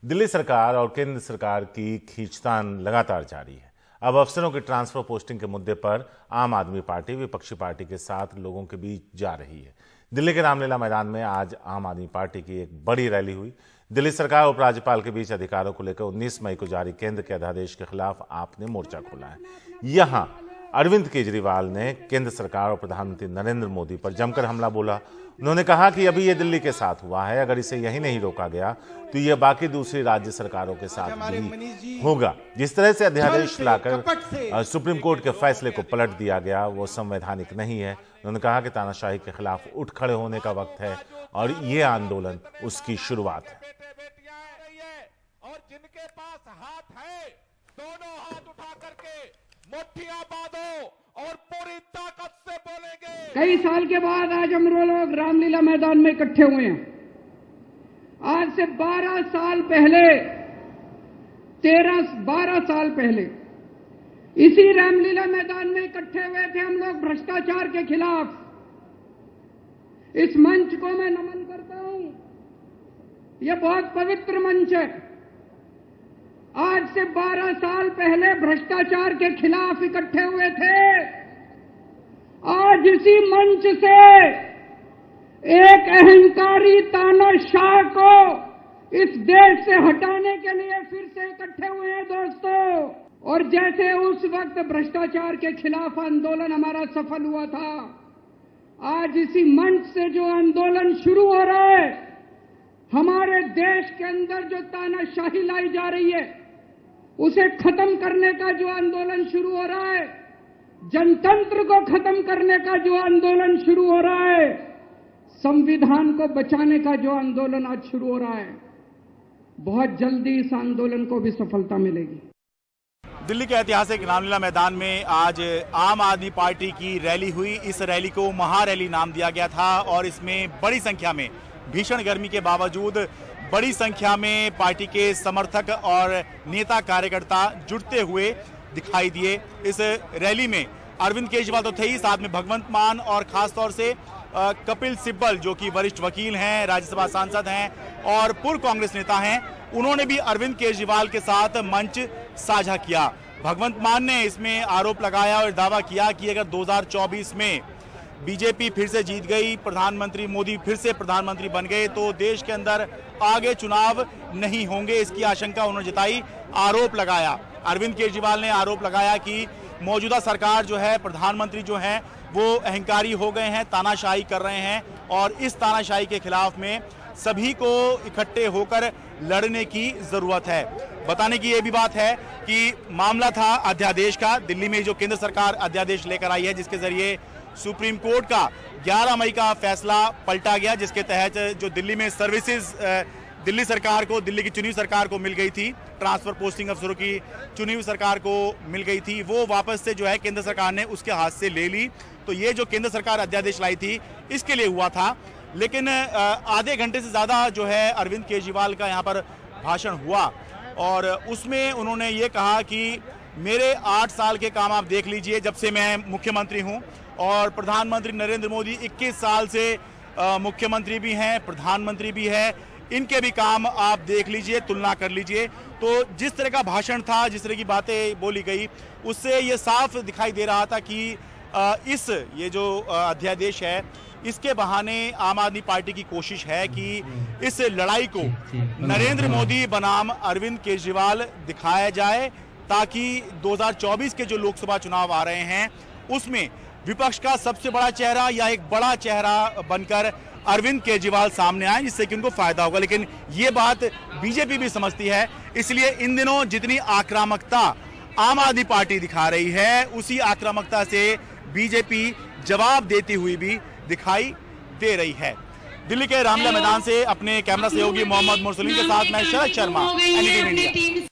दिल्ली सरकार और केंद्र सरकार की खींचतान लगातार जारी है। अब अफसरों की ट्रांसफर पोस्टिंग के मुद्दे पर आम आदमी पार्टी विपक्षी पार्टी के साथ लोगों के बीच जा रही है। दिल्ली के रामलीला मैदान में आज आम आदमी पार्टी की एक बड़ी रैली हुई। दिल्ली सरकार और उपराज्यपाल के बीच अधिकारों को लेकर 19 मई को जारी केंद्र के अध्यादेश के खिलाफ आप ने मोर्चा खोला है। यहां अरविंद केजरीवाल ने केंद्र सरकार और प्रधानमंत्री नरेंद्र मोदी पर जमकर हमला बोला। उन्होंने कहा कि अभी ये दिल्ली के साथ हुआ है, अगर इसे यही नहीं रोका गया तो ये बाकी दूसरी राज्य सरकारों के साथ भी होगा। जिस तरह से अध्यादेश लाकर सुप्रीम कोर्ट के फैसले को पलट दिया गया वो संवैधानिक नहीं है। उन्होंने कहा कि तानाशाही के खिलाफ उठ खड़े होने का वक्त है और ये आंदोलन उसकी शुरुआत है। और जिनके पास हाथ है दोनों हाथ उठा करके मुट्ठियां बांधो और पूरी ताकत से बोलेंगे। कई साल के बाद आज हम लोग रामलीला मैदान में इकट्ठे हुए हैं। आज से 12 साल पहले 12 साल पहले इसी रामलीला मैदान में इकट्ठे हुए थे हम लोग भ्रष्टाचार के खिलाफ। इस मंच को मैं नमन करता हूं, यह बहुत पवित्र मंच है। आज से 12 साल पहले भ्रष्टाचार के खिलाफ इकट्ठे हुए थे। आज इसी मंच से एक अहंकारी तानाशाह को इस देश से हटाने के लिए फिर से इकट्ठे हुए हैं दोस्तों। और जैसे उस वक्त भ्रष्टाचार के खिलाफ आंदोलन हमारा सफल हुआ था, आज इसी मंच से जो आंदोलन शुरू हो रहा है, हमारे देश के अंदर जो तानाशाही लाई जा रही है उसे खत्म करने का जो आंदोलन शुरू हो रहा है, जनतंत्र को खत्म करने का जो आंदोलन शुरू हो रहा है, संविधान को बचाने का जो आंदोलन आज शुरू हो रहा है, बहुत जल्दी इस आंदोलन को भी सफलता मिलेगी। दिल्ली के ऐतिहासिक रामलीला मैदान में आज आम आदमी पार्टी की रैली हुई। इस रैली को महारैली नाम दिया गया था और इसमें बड़ी संख्या में, भीषण गर्मी के बावजूद बड़ी संख्या में पार्टी के समर्थक और नेता कार्यकर्ता जुटते हुए दिखाई दिए। इस रैली में अरविंद केजरीवाल तो थे ही, साथ में भगवंत मान और खासतौर से कपिल सिब्बल जो कि वरिष्ठ वकील हैं, राज्यसभा सांसद हैं और पूर्व कांग्रेस नेता हैं, उन्होंने भी अरविंद केजरीवाल के साथ मंच साझा किया। भगवंत मान ने इसमें आरोप लगाया और दावा किया कि अगर 2024 में बीजेपी फिर से जीत गई, प्रधानमंत्री मोदी फिर से प्रधानमंत्री बन गए तो देश के अंदर आगे चुनाव नहीं होंगे, इसकी आशंका उन्होंने जताई, आरोप लगाया। अरविंद केजरीवाल ने आरोप लगाया कि मौजूदा सरकार जो है, प्रधानमंत्री जो हैं वो अहंकारी हो गए हैं, तानाशाही कर रहे हैं और इस तानाशाही के खिलाफ में सभी को इकट्ठे होकर लड़ने की जरूरत है। बताने की ये भी बात है कि मामला था अध्यादेश का। दिल्ली में जो केंद्र सरकार अध्यादेश लेकर आई है जिसके जरिए सुप्रीम कोर्ट का 11 मई का फैसला पलटा गया, जिसके तहत जो दिल्ली में सर्विसेज दिल्ली सरकार को, दिल्ली की चुनी हुई सरकार को मिल गई थी, ट्रांसफर पोस्टिंग अफसरों की चुनी हुई सरकार को मिल गई थी, वो वापस से जो है केंद्र सरकार ने उसके हाथ से ले ली। तो ये जो केंद्र सरकार अध्यादेश लाई थी इसके लिए हुआ था। लेकिन आधे घंटे से ज़्यादा जो है अरविंद केजरीवाल का यहाँ पर भाषण हुआ और उसमें उन्होंने ये कहा कि मेरे 8 साल के काम आप देख लीजिए जब से मैं मुख्यमंत्री हूँ, और प्रधानमंत्री नरेंद्र मोदी 21 साल से मुख्यमंत्री भी हैं, प्रधानमंत्री भी है, इनके भी काम आप देख लीजिए, तुलना कर लीजिए। तो जिस तरह का भाषण था, जिस तरह की बातें बोली गई, उससे ये साफ दिखाई दे रहा था कि ये जो अध्यादेश है इसके बहाने आम आदमी पार्टी की कोशिश है कि इस लड़ाई को नरेंद्र मोदी बनाम अरविंद केजरीवाल दिखाया जाए ताकि 2024 के जो लोकसभा चुनाव आ रहे हैं उसमें विपक्ष का सबसे बड़ा चेहरा या एक बड़ा चेहरा बनकर अरविंद केजरीवाल सामने आए, जिससे कि उनको फायदा होगा। लेकिन ये बात बीजेपी भी समझती है, इसलिए इन दिनों जितनी आक्रामकता आम आदमी पार्टी दिखा रही है उसी आक्रामकता से बीजेपी जवाब देती हुई भी दिखाई दे रही है। दिल्ली के रामलीला मैदान से अपने कैमरा सहयोगी मोहम्मद मुरसलीम के साथ मैं शरद शर्मा, NDTV इंडिया।